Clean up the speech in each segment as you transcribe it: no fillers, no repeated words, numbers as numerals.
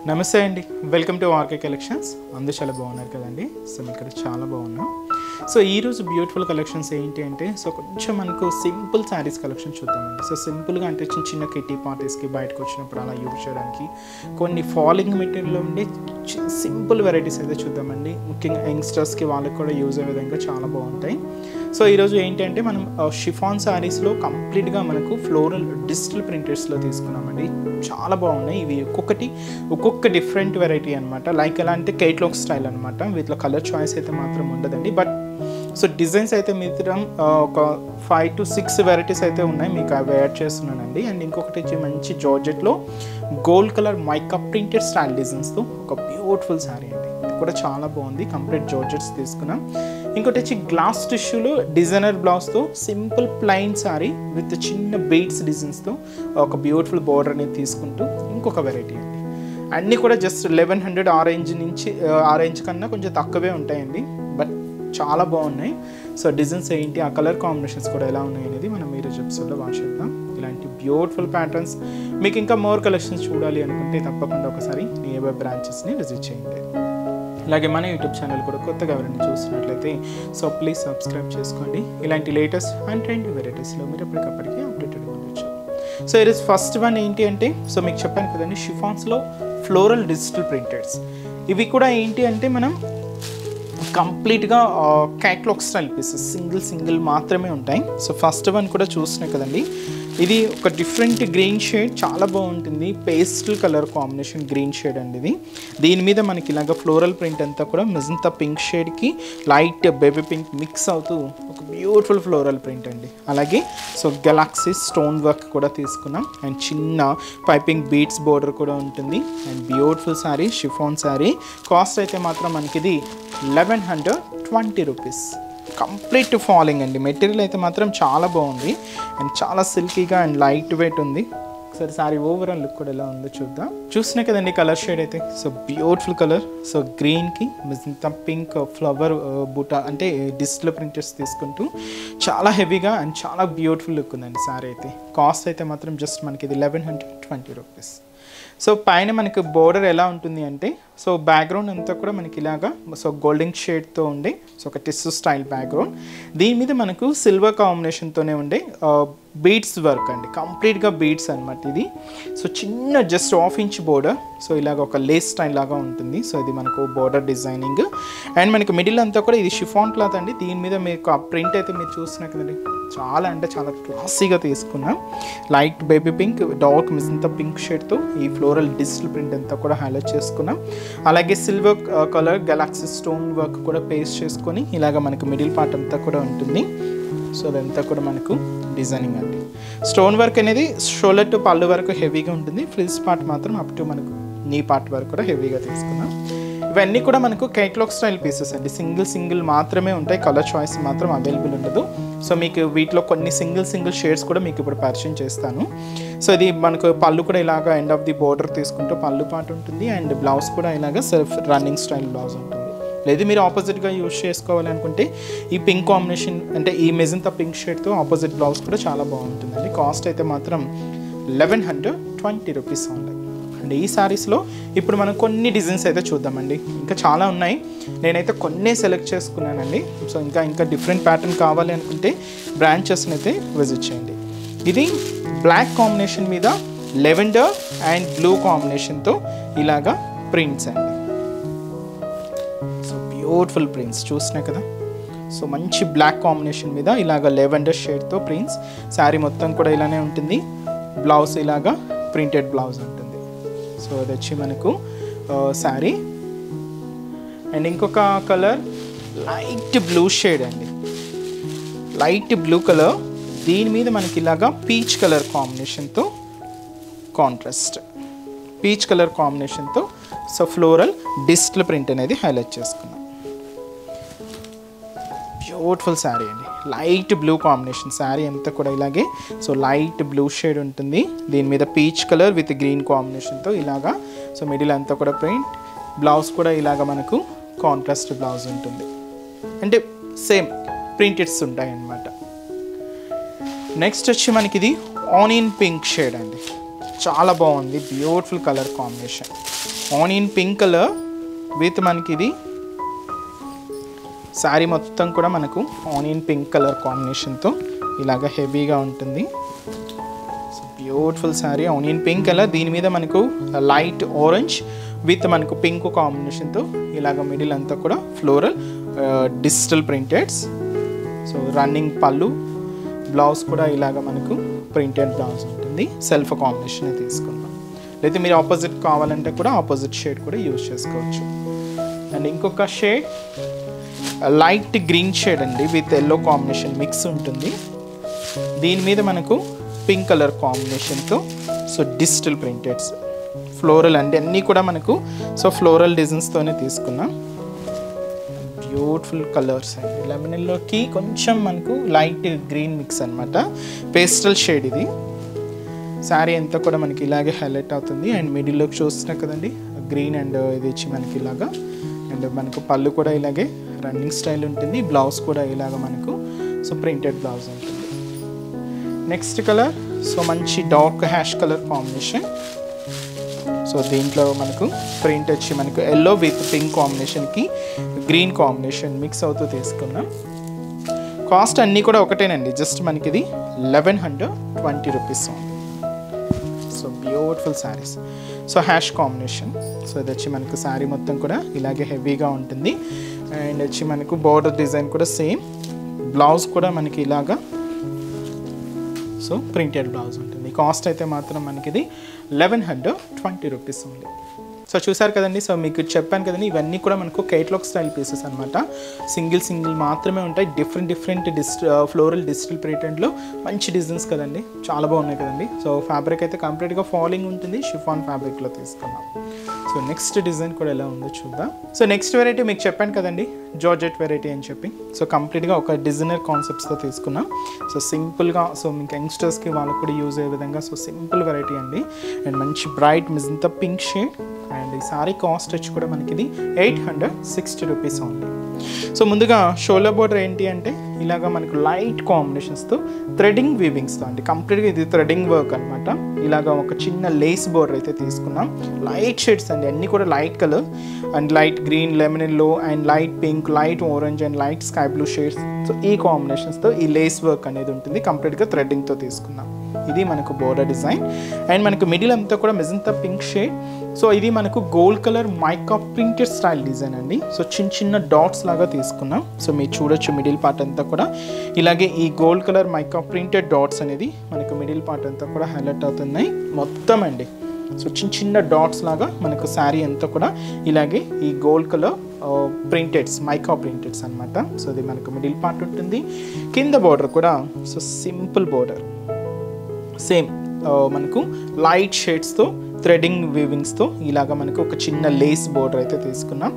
నమస్తే అండి, welcome to RK collections. అందరూ చాలా బాగున్నారు కదండి. సో మేము ఇక్కడ చాలా బాగున్నాం. సో ఈరోజు బ్యూటిఫుల్ కలెక్షన్స్ ఏంటి అంటే కొంచెం మనకు సింపుల్ శారీస్ కలెక్షన్ చూద్దామండి. సో సింపుల్గా అంటే చిన్న చిన్న కిట్టి పార్టీస్కి బయటకు వచ్చినప్పుడు అలా యూజ్ చేయడానికి కొన్ని ఫాలింగ్ మెటీరియల్లో ఉండే సింపుల్ వెరైటీస్ అయితే చూద్దామండి. ముఖ్యంగా యంగ్స్టర్స్కి వాళ్ళకి కూడా యూజ్ అయ్యే విధంగా చాలా బాగుంటాయి. సో ఈరోజు ఏంటంటే మనం షిఫాన్ శారీస్లో కంప్లీట్గా మనకు ఫ్లోరల్ డిజిటల్ ప్రింటెడ్స్లో తీసుకున్నామండి. చాలా బాగున్నాయి ఇవి. ఒక్కొక్క డిఫరెంట్ వెరైటీ అనమాట. లైక్ ఎలా అంటే కేట్లాగ్ స్టైల్ అనమాట. వీటిలో కలర్ చాయిస్ అయితే మాత్రం ఉండదండి. బట్ సో డిజైన్స్ అయితే మాత్రం ఒక 5 to 6 వెరైటీస్ అయితే ఉన్నాయి. మీకు అవి యాడ్ చేస్తున్నానండి. అండ్ ఇంకొకటి మంచి జార్జెట్లో gold colour mica printed style డిజైన్స్తో ఒక బ్యూటిఫుల్ శారీ అండి. ఇది కూడా చాలా బాగుంది. కంప్లీట్ జార్జెట్స్ తీసుకున్నాం. ఇంకోటి వచ్చి గ్లాస్ టిష్యూలో డిజైనర్ బ్లౌజ్తో సింపుల్ ప్లెయిన్ శారీ విత్ చిన్న బీడ్స్ డిజైన్స్తో ఒక బ్యూటిఫుల్ బోర్డర్ అనేది తీసుకుంటూ ఇంకొక వెరైటీ అండి. అన్నీ కూడా జస్ట్ 1100 ఆరెంజ్ కన్నా కొంచెం తక్కువే ఉంటాయండి. బట్ చాలా బాగున్నాయి. సో డిజైన్స్ ఏంటి, ఆ కలర్ కాంబినేషన్స్ కూడా ఎలా ఉన్నాయి అనేది మనం ఈరోజు ఎపిసోడ్లో వాచ్ చేద్దాం. ఇలాంటి బ్యూటిఫుల్ ప్యాటర్న్స్ మీకు ఇంకా మోర్ కలెక్షన్స్ చూడాలి అనుకుంటే తప్పకుండా ఒకసారి నియర్ బ్రాంచెస్ని విజిట్ చేయండి. అలాగే మన యూట్యూబ్ ఛానల్ కూడా కొత్తగా ఎవరైనా చూస్తున్నట్లయితే సో ప్లీజ్ సబ్స్క్రైబ్ చేసుకోండి. ఇలాంటి లేటెస్ట్ అండ్ ట్రెండ్ వెరైటీస్లో మీరు ఎప్పటికప్పటికీ అప్డేటెడ్ ఉండొచ్చు. సో ఈరోజు ఫస్ట్ వన్ ఏంటి అంటే సో మీకు చెప్పాను కదండి, షిఫాన్స్లో ఫ్లోరల్ డిజిటల్ ప్రింటెడ్స్. ఇవి కూడా ఏంటి అంటే మనం కంప్లీట్గా క్యాట్లాగ్ స్టైల్ పీసెస్ సింగిల్ మాత్రమే ఉంటాయి. సో ఫస్ట్ వన్ కూడా చూసినాయి కదండి. ఇది ఒక డిఫరెంట్ గ్రీన్ షేడ్, చాలా బాగుంటుంది. Pastel colour combination green shade అండి ఇది. దీని మీద మనకి ఇలాగ ఫ్లోరల్ ప్రింట్ అంతా కూడా మెజంతా పింక్ షేడ్కి లైట్ బేబీ పింక్ మిక్స్ అవుతూ ఒక బ్యూటిఫుల్ ఫ్లోరల్ ప్రింట్ అండి. అలాగే సో గెలాక్సీ స్టోన్ వర్క్ కూడా తీసుకున్నాం. అండ్ చిన్న పైపింగ్ బీడ్స్ బోర్డర్ కూడా ఉంటుంది. And beautiful sari, chiffon sari. Cost అయితే మాత్రం మనకి ఇది 1120 రూపీస్. కంప్లీట్ ఫాలింగ్ అండి. మెటీరియల్ అయితే మాత్రం చాలా బాగుంది అండ్ చాలా సిల్కీగా అండ్ లైట్ వెయిట్ ఉంది. ఒకసారి సారీ ఓవరాల్ లుక్ కూడా ఎలా ఉందో చూద్దాం. చూసినా కదండి కలర్ షేడ్ అయితే సో బ్యూటిఫుల్ కలర్. సో గ్రీన్కి మిగతా పింక్ ఫ్లవర్ బూటా అంటే డిజిటల్ ప్రింటెడ్స్ తీసుకుంటూ చాలా హెవీగా అండ్ చాలా బ్యూటిఫుల్ లుక్ ఉందండి సారీ అయితే. కాస్ట్ అయితే మాత్రం జస్ట్ మనకి ఇది 1120 రూపీస్. సో పైన మనకి బోర్డర్ ఎలా ఉంటుంది అంటే సో బ్యాక్గ్రౌండ్ అంతా కూడా మనకి ఇలాగా సో గోల్డెన్ షేడ్తో ఉండే సో ఒక టిష్యూ స్టైల్ బ్యాక్గ్రౌండ్. దీని మీద మనకు సిల్వర్ కాంబినేషన్తోనే ఉండే బీడ్స్ వర్క్ అండి. కంప్లీట్గా బీడ్స్ అనమాట ఇది. సో చిన్న జస్ట్ 1/2 ఇంచ్ బోర్డర్. సో ఇలాగ ఒక లేస్ స్టైల్ లాగా ఉంటుంది. సో ఇది మనకు బోర్డర్ డిజైనింగ్. అండ్ మనకి మిడిల్ అంతా కూడా ఇది షిఫాన్ క్లాత్ అండి. దీని మీద మీకు ఆ ప్రింట్ అయితే మీరు చూసినా కదండి చాలా అంటే చాలా క్లాసీగా తీసుకున్నాం. Light baby pink, dark magenta pink షేడ్తో ఈ ఫ్లోరల్ డిజిటల్ ప్రింట్ అంతా కూడా హైలైట్ చేసుకున్నాం. అలాగే silver colour galaxy stone work కూడా పేస్ట్ చేసుకొని ఇలాగ మనకు మిడిల్ పార్ట్ అంతా కూడా ఉంటుంది. సో అదంతా కూడా మనకు డిజైనింగ్ అండి. స్టోన్ వర్క్ అనేది షోల్డర్ టు పళ్ళు వరకు హెవీగా ఉంటుంది. ఫ్రిల్స్ పార్ట్ మాత్రం అప్ టు మనకు నీ పార్ట్ వరకు కూడా హెవీగా తీసుకున్నాం. ఇవన్నీ కూడా మనకు కేట్లాగ్ స్టైల్ పీసెస్ అండి. సింగిల్ మాత్రమే ఉంటాయి. కలర్ చాయిస్ మాత్రం అవైలబుల్ ఉండదు. సో మీకు వీటిలో కొన్ని సింగిల్ షేడ్స్ కూడా మీకు ఇప్పుడు పరిచయం చేస్తాను. సో ఇది మనకు పళ్ళు కూడా ఇలాగ ఎండ్ ఆఫ్ ది బోర్డర్ తీసుకుంటూ పళ్ళు పార్ట్ ఉంటుంది. అండ్ బ్లౌజ్ కూడా ఇలాగ సెల్ఫ్ రన్నింగ్ స్టైల్ బ్లౌజ్ ఉంటుంది. లేదు మీరు ఆపోజిట్గా యూజ్ చేసుకోవాలనుకుంటే ఈ పింక్ కాంబినేషన్ అంటే ఈ మెజంతా పింక్ షేడ్తో ఆపోజిట్ బ్లౌజ్ కూడా చాలా బాగుంటుందండి. కాస్ట్ అయితే మాత్రం 1120 రూపీస్ ఉంది. అండ్ ఈ శారీస్లో ఇప్పుడు మనం కొన్ని డిజైన్స్ అయితే చూద్దామండి. ఇంకా చాలా ఉన్నాయి. నేనైతే కొన్ని సెలెక్ట్ చేసుకున్నానండి. సో ఇంకా డిఫరెంట్ ప్యాటర్న్ కావాలి అనుకుంటే బ్రాంచెస్ని అయితే విజిట్ చేయండి. ఇది బ్లాక్ కాంబినేషన్ మీద లెవెండర్ అండ్ బ్లూ కాంబినేషన్తో ఇలాగా ప్రింట్స్ అండి. సో బ్యూటిఫుల్ ప్రింట్స్ చూసినా కదా. సో మంచి బ్లాక్ కాంబినేషన్ మీద ఇలాగ లెవెండర్ షేడ్తో ప్రింట్స్. శారీ మొత్తం కూడా ఇలానే ఉంటుంది. బ్లౌజ్ ఇలాగా ప్రింటెడ్ బ్లౌజ్ ఉంటుంది. సో అది వచ్చి మనకు శారీ. అండ్ ఇంకొక కలర్ లైట్ బ్లూ షేడ్ అండి. Light blue colour. దీని మీద మనకి ఇలాగా పీచ్ కలర్ కాంబినేషన్తో కాంట్రాస్ట్ పీచ్ కలర్ కాంబినేషన్తో సో ఫ్లోరల్ డిజిటల్ ప్రింట్ అనేది హైలైట్ చేసుకున్నాం. బ్యూటిఫుల్ శారీ అండి. లైట్ బ్లూ కాంబినేషన్ శారీ అంతా కూడా ఇలాగే సో లైట్ బ్లూ షేడ్ ఉంటుంది. దీని మీద పీచ్ కలర్ విత్ గ్రీన్ కాంబినేషన్తో ఇలాగా సో మిడిల్ అంతా కూడా ప్రింట్. బ్లౌజ్ కూడా ఇలాగ మనకు కాంట్రాస్ట్ బ్లౌజ్ ఉంటుంది. అంటే సేమ్ ప్రింటెడ్స్ ఉంటాయి అన్నమాట. నెక్స్ట్ వచ్చి మనకి ఇది ఆనియన్ పింక్ షేడ్ అండి. చాలా బాగుంది, beautiful colour combination. Onion pink colour with మనకి ఇది శారీ మొత్తం కూడా మనకు ఆనియన్ పింక్ కలర్ కాంబినేషన్తో ఇలాగ హెవీగా ఉంటుంది. Beautiful sari onion pink colour, దీని మీద మనకు లైట్ ఆరెంజ్ విత్ మనకు పింక్ కాంబినేషన్తో ఇలాగ మిడిల్ అంతా కూడా ఫ్లోరల్ డిజిటల్ ప్రింటెడ్స్. సో రన్నింగ్ పళ్ళు, బ్లౌజ్ కూడా ఇలాగ మనకు ప్రింటెడ్ బ్లౌజ్ ఉంటుంది. సెల్ఫ్ కాంబినేషన్ తీసుకుందాం, లేదా మీరు ఆపోజిట్ కావాలంటే కూడా ఆపోజిట్ షేడ్ కూడా యూజ్ చేసుకోవచ్చు. అండ్ ఇంకొక షేడ్ లైట్ గ్రీన్ షేడ్ అండి విత్ ఎల్లో కాంబినేషన్ మిక్స్ ఉంటుంది. దీని మీద మనకు పింక్ కలర్ కాంబినేషన్తో సో డిజిటల్ ప్రింటెడ్స్ ఫ్లోరల్ అండి, అన్నీ కూడా మనకు సో ఫ్లోరల్ డిజైన్స్తోనే తీసుకున్నాం. బ్యూటిఫుల్ కలర్స్ అండి. లెమన్ ఎల్లోకి కొంచెం మనకు లైట్ గ్రీన్ మిక్స్ అనమాట, పేస్టల్ షేడ్ ఇది. శారీ అంతా కూడా మనకి ఇలాగే హైలైట్ అవుతుంది. అండ్ మిడిల్లోకి చూస్తున్నా కదండి గ్రీన్ అండ్ ఇది ఇచ్చి మనకి ఇలాగా. అండ్ మనకు పళ్ళు కూడా ఇలాగే రన్నింగ్ స్టైల్ ఉంటుంది. బ్లౌజ్ కూడా ఇలాగ మనకు సో ప్రింటెడ్ బ్లౌజ్ ఉంటుంది. నెక్స్ట్ కలర్ సో మంచి dark ash colour combination. So దీంట్లో మనకు ప్రింట్ వచ్చి మనకు ఎల్లో విత్ పింక్ కాంబినేషన్కి గ్రీన్ కాంబినేషన్ మిక్స్ అవుతూ తీసుకున్నాం. కాస్ట్ అన్నీ కూడా ఒకటేనండి, జస్ట్ మనకి ఇది 1120 రూపీస్ ఉంది. So beautiful saris. So hash combination. So ఇది వచ్చి మనకు శారీ మొత్తం కూడా ఇలాగే హెవీగా ఉంటుంది. అండ్ వచ్చి మనకు బార్డర్ డిజైన్ కూడా సేమ్, బ్లౌజ్ కూడా మనకి ఇలాగా సో ప్రింటెడ్ బ్లౌజ్ ఉంటుంది. కాస్ట్ అయితే మాత్రం మనకి ఇది 1120 రూపీస్ ఉంది. సో చూసారు కదండి, సో మీకు చెప్పాను కదండి ఇవన్నీ కూడా మనకు కేటలాగ్ స్టైల్ పీసెస్ అనమాట. సింగిల్ మాత్రమే ఉంటాయి. డిఫరెంట్ ఫ్లోరల్ డిజిటల్ ప్రింటెడ్లో మంచి డిజైన్స్ కదండి, చాలా బాగున్నాయి కదండి. సో ఫ్యాబ్రిక్ అయితే కంప్లీట్గా ఫాలింగ్ ఉంటుంది, షిఫాన్ ఫ్యాబ్రిక్లో తీసుకున్నాం. సో నెక్స్ట్ డిజైన్ కూడా ఎలా ఉందో చూద్దాం. సో నెక్స్ట్ వెరైటీ మీకు చెప్పాను కదండి జార్జెట్ వెరైటీ అని చెప్పి. సో కంప్లీట్గా ఒక డిజైనర్ కాన్సెప్ట్స్తో తీసుకున్నాం. సో సింపుల్గా సో మీకు యంగ్స్టర్స్కి వాళ్ళకి కూడా యూజ్ అయ్యే విధంగా సో సింపుల్ వెరైటీ అండి. అండ్ మంచి bright magenta pink shade. And ఈ సారీ కాస్ట్ వచ్చి కూడా మనకి ఇది 860 రూపీస్ ఉంది. సో ముందుగా షోల్డర్ బోర్డర్ ఏంటి అంటే ఇలాగా మనకు లైట్ కాంబినేషన్స్తో థ్రెడింగ్ వీవింగ్స్తో అండి, కంప్లీట్గా ఇది థ్రెడింగ్ వర్క్ అనమాట. ఇలాగా ఒక చిన్న లేస్ బోర్డర్ అయితే తీసుకున్నాం. లైట్ షేడ్స్ అండి, అన్నీ కూడా light colour and light green, lemon yellow and light pink, light orange and light sky blue shades. So ఈ కాంబినేషన్స్తో ఈ లేస్ వర్క్ అనేది ఉంటుంది, కంప్లీట్గా థ్రెడ్డింగ్తో తీసుకున్నాం. ఇది మనకు బోర్డర్ డిజైన్. అండ్ మనకు మిడిల్ అంతా కూడా మెజంతా పింక్ షేడ్. సో ఇది మనకు gold colour mica printed style design అండి. సో చిన్న డాట్స్ లాగా తీసుకున్నాం. సో మీరు చూడొచ్చు మిడిల్ పార్ట్ అంతా కూడా ఇలాగే ఈ gold colour mica printed dots అనేది మనకు మిడిల్ పార్ట్ అంతా కూడా హైలైట్ అవుతున్నాయి మొత్తం అండి. సో చిన్న డాట్స్ లాగా మనకు శారీ అంతా కూడా ఇలాగే ఈ గోల్డ్ కలర్ ప్రింటెడ్స్ మైకా ప్రింటెడ్స్ అనమాట. సో ఇది మనకు మిడిల్ పార్ట్ ఉంటుంది. కింద బోర్డర్ కూడా సో సింపుల్ బోర్డర్ సేమ్ మనకు లైట్ షేడ్స్తో థ్రెడింగ్ వీవింగ్స్తో ఇలాగా మనకు ఒక చిన్న లేస్ బోర్డర్ అయితే తీసుకున్నాం.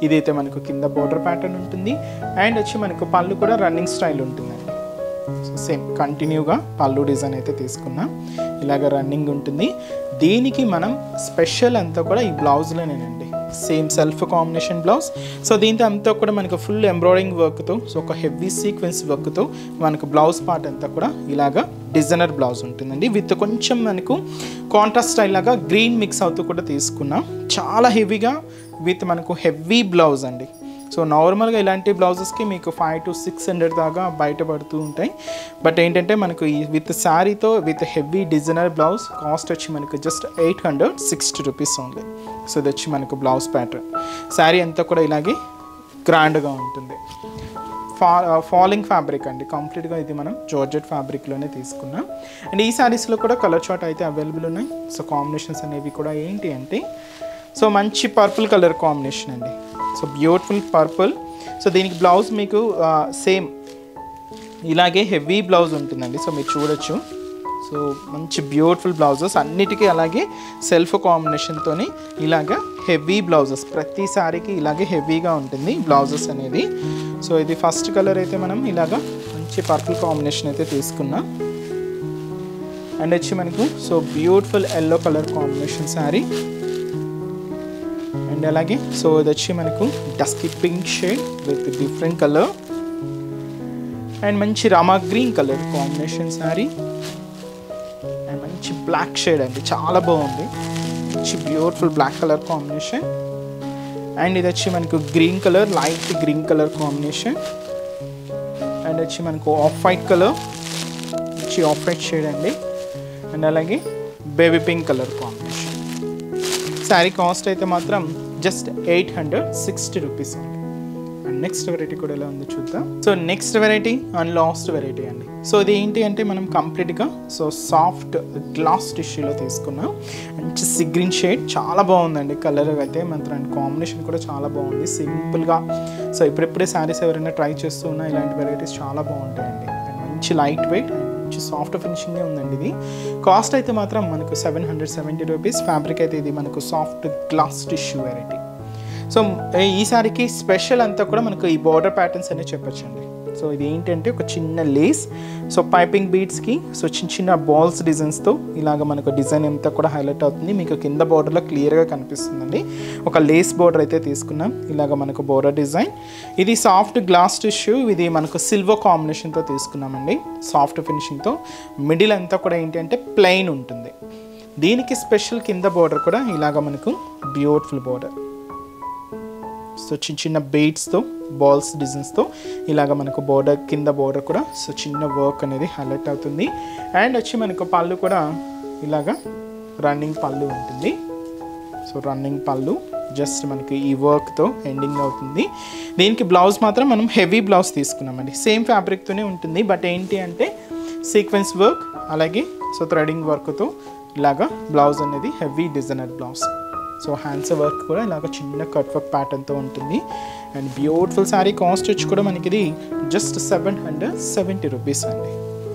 ఇదైతే మనకు కింద బోర్డర్ ప్యాటర్న్ ఉంటుంది. అండ్ వచ్చి మనకు పళ్ళు కూడా రన్నింగ్ స్టైల్ ఉంటుందండి. సో సేమ్ కంటిన్యూగా పళ్ళు డిజైన్ అయితే తీసుకున్నాం, ఇలాగ రన్నింగ్ ఉంటుంది. దీనికి మనం స్పెషల్ అంతా కూడా ఈ బ్లౌజ్లోనేనండి, same self combination blouse. So దీంతో అంతా కూడా మనకు ఫుల్ ఎంబ్రాయిడింగ్ వర్క్తో సో ఒక హెవీ సీక్వెన్స్ వర్క్తో మనకు బ్లౌజ్ పార్ట్ అంతా కూడా ఇలాగా డిజైనర్ బ్లౌజ్ ఉంటుందండి. విత్ కొంచెం మనకు కాంట్రాస్ట్ స్టైల్ లాగా గ్రీన్ మిక్స్ అవుతూ కూడా తీసుకున్నాం. చాలా హెవీగా విత్ మనకు హెవీ బ్లౌజ్ అండి. సో నార్మల్గా ఇలాంటి బ్లౌజెస్కి మీకు 500 to 600 దాకా బయటపడుతూ ఉంటాయి. బట్ ఏంటంటే మనకు ఈ విత్ శారీతో with heavy designer blouse cost వచ్చి మనకు జస్ట్ 860 రూపీస్ ఉంది. సో ఇది వచ్చి మనకు బ్లౌజ్ ప్యాటర్న్. శారీ అంతా కూడా ఇలాగే గ్రాండ్గా ఉంటుంది. ఫాలింగ్ ఫ్యాబ్రిక్ అండి, కంప్లీట్గా ఇది మనం జార్జెట్ ఫ్యాబ్రిక్లోనే తీసుకున్నాం. అండ్ ఈ శారీస్లో కూడా కలర్ చార్ట్ అయితే అవైలబుల్ ఉన్నాయి. సో కాంబినేషన్స్ అనేవి కూడా ఏంటి అంటే సో మంచి పర్పుల్ కలర్ కాంబినేషన్ అండి. So beautiful purple. సో దీనికి బ్లౌజ్ మీకు సేమ్ ఇలాగే హెవీ బ్లౌజ్ ఉంటుందండి. సో మీరు చూడొచ్చు. సో మంచి బ్యూటిఫుల్ బ్లౌజెస్ అన్నిటికీ అలాగే సెల్ఫ్ కాంబినేషన్తో ఇలాగా హెవీ బ్లౌజెస్, ప్రతి సారీకి ఇలాగే హెవీగా ఉంటుంది బ్లౌజెస్ అనేది. సో ఇది ఫస్ట్ కలర్ అయితే మనం ఇలాగా మంచి పర్పుల్ కాంబినేషన్ అయితే తీసుకున్నాం. అండ్ వచ్చి మనకు so beautiful yellow colour combination sari. And అలాగే సో ఇది వచ్చి మనకు dusky pink shade with different colour. And మంచి Rama green colour combination sari. And మంచి బ్లాక్ షేడ్ అండి, చాలా బాగుంది. మంచి beautiful black colour combination. And ఇది వచ్చి మనకు green colour, light green colour combination. And వచ్చి మనకు ఆఫ్ వైట్ కలర్, మంచి ఆఫ్ వైట్ షేడ్ అండి. అండ్ అలాగే baby pink colour combination. Sari cost అయితే మాత్రం జస్ట్ 860 రూపీస్ అండి. అండ్ నెక్స్ట్ వెరైటీ కూడా ఎలా ఉందో చూద్దాం. So next variety and last variety అండి. సో ఇది ఏంటి అంటే మనం కంప్లీట్గా సో సాఫ్ట్ గ్లాస్ టిష్యూలో తీసుకున్నాం. మంచి సీ గ్రీన్ షేడ్, చాలా బాగుందండి కలర్ అయితే మాత్రం. అండ్ కాంబినేషన్ కూడా చాలా బాగుంది సింపుల్గా. సో ఇప్పుడిప్పుడే శారీస్ ఎవరైనా ట్రై చేస్తూ ఉన్నా ఇలాంటి వెరైటీస్ చాలా బాగుంటాయండి. అండ్ మంచి లైట్ వెయిట్, మంచి సాఫ్ట్ ఫినిషింగే ఉందండి. ఇది కాస్ట్ అయితే మాత్రం మనకు 770 రూపీస్. ఫ్యాబ్రిక్ అయితే ఇది మనకు soft glass tissue variety. So ఈ సారీకి స్పెషల్ అంతా కూడా మనకు ఈ బార్డర్ ప్యాటర్న్స్ అనే చెప్పొచ్చండి. సో ఇది ఏంటంటే ఒక చిన్న లేస్, సో పైపింగ్ బీడ్స్కి సో చిన్న చిన్న బాల్స్ డిజైన్స్తో ఇలాగ మనకు డిజైన్ అంతా కూడా హైలైట్ అవుతుంది. మీకు కింద బార్డర్లో క్లియర్గా కనిపిస్తుందండి. ఒక లేస్ బార్డర్ అయితే తీసుకున్నాం, ఇలాగ మనకు బార్డర్ డిజైన్. ఇది సాఫ్ట్ గ్లాస్ టిష్యూ, ఇది మనకు సిల్వర్ కాంబినేషన్తో తీసుకున్నామండి. సాఫ్ట్ ఫినిషింగ్తో మిడిల్ అంతా కూడా ఏంటి అంటే ప్లెయిన్ ఉంటుంది. దీనికి స్పెషల్ కింద బార్డర్ కూడా ఇలాగ మనకు బ్యూటిఫుల్ బార్డర్, సో చిన్న చిన్న బీడ్స్తో బాల్స్ డిజైన్స్తో ఇలాగ మనకు బార్డర్, కింద బార్డర్ కూడా సో చిన్న వర్క్ అనేది హైలైట్ అవుతుంది. అండ్ వచ్చి మనకు పళ్ళు కూడా ఇలాగ రన్నింగ్ పళ్ళు ఉంటుంది. సో రన్నింగ్ పళ్ళు జస్ట్ మనకి ఈ వర్క్తో ఎండింగ్ అవుతుంది. దీనికి బ్లౌజ్ మాత్రం మనం హెవీ బ్లౌజ్ తీసుకున్నామండి. సేమ్ ఫ్యాబ్రిక్తోనే ఉంటుంది, బట్ ఏంటి అంటే సీక్వెన్స్ వర్క్ అలాగే సో థ్రెడింగ్ వర్క్తో ఇలాగా బ్లౌజ్ అనేది heavy designer blouse. So hands work కూడా ఇలాగ చిన్న కట్ వర్క్ ప్యాటర్న్తో ఉంటుంది. అండ్ బ్యూటిఫుల్ శారీ కాస్ట్ వచ్చి కూడా మనకి ఇది జస్ట్ 770 రూపీస్ అండి.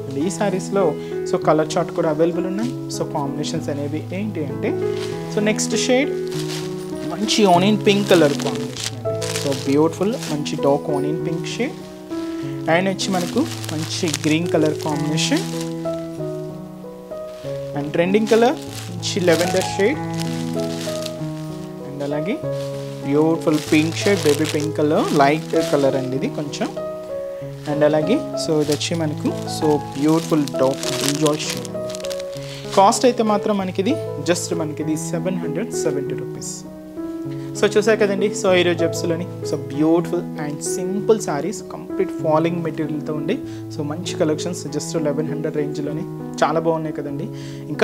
అండ్ ఈ శారీస్లో సో కలర్ చార్ట్ కూడా అవైలబుల్ ఉన్నాయి. సో కాంబినేషన్స్ అనేవి ఏంటి అంటే సో నెక్స్ట్ షేడ్ మంచి ఆనియన్ పింక్ కలర్ కాంబినేషన్ అండి. సో బ్యూటిఫుల్ మంచి dark onion pink shade. And వచ్చి మనకు మంచి green colour combination. And trending colour మంచి లెవెండర్ షేడ్. అలాగే beautiful pink shade, baby pink colour, light colour అండి ఇది కొంచెం. అండ్ అలాగే సో ఇది వచ్చి మనకు so beautiful dark brinjal shade అండి. కాస్ట్ అయితే మాత్రం మనకిది జస్ట్ మనకిది 770 రూపీస్. సో చూసారు కదండి. సో ఈరోజు ఎపిసోడ్లోని so beautiful and simple saris complete falling మెటీరియల్తో ఉండి సో మంచి కలెక్షన్స్ జస్ట్ 1100 రేంజ్లోనే చాలా బాగున్నాయి కదండి.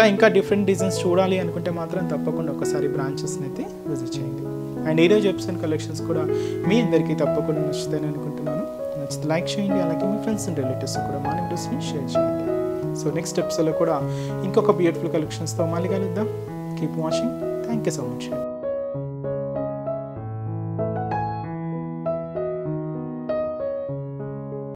ఇంకా డిఫరెంట్ డిజైన్స్ చూడాలి అనుకుంటే మాత్రం తప్పకుండా ఒకసారి బ్రాంచెస్ని అయితే విజిట్ చేయండి. అండ్ ఈరోజు ఎపిసోడ్ కలెక్షన్స్ కూడా మీ అందరికీ తప్పకుండా నచ్చుతాయని అనుకుంటున్నాను. నచ్చితే లైక్ చేయండి, అలాగే మీ ఫ్రెండ్స్ అండ్ రిలేటివ్స్ కూడా మా వీడియోస్ని షేర్ చేయండి. సో నెక్స్ట్ ఎపిసోడ్లో కూడా ఇంకొక బ్యూటిఫుల్ కలెక్షన్స్తో మళ్ళీ కలుద్దాం. Keep watching. Thank you so much.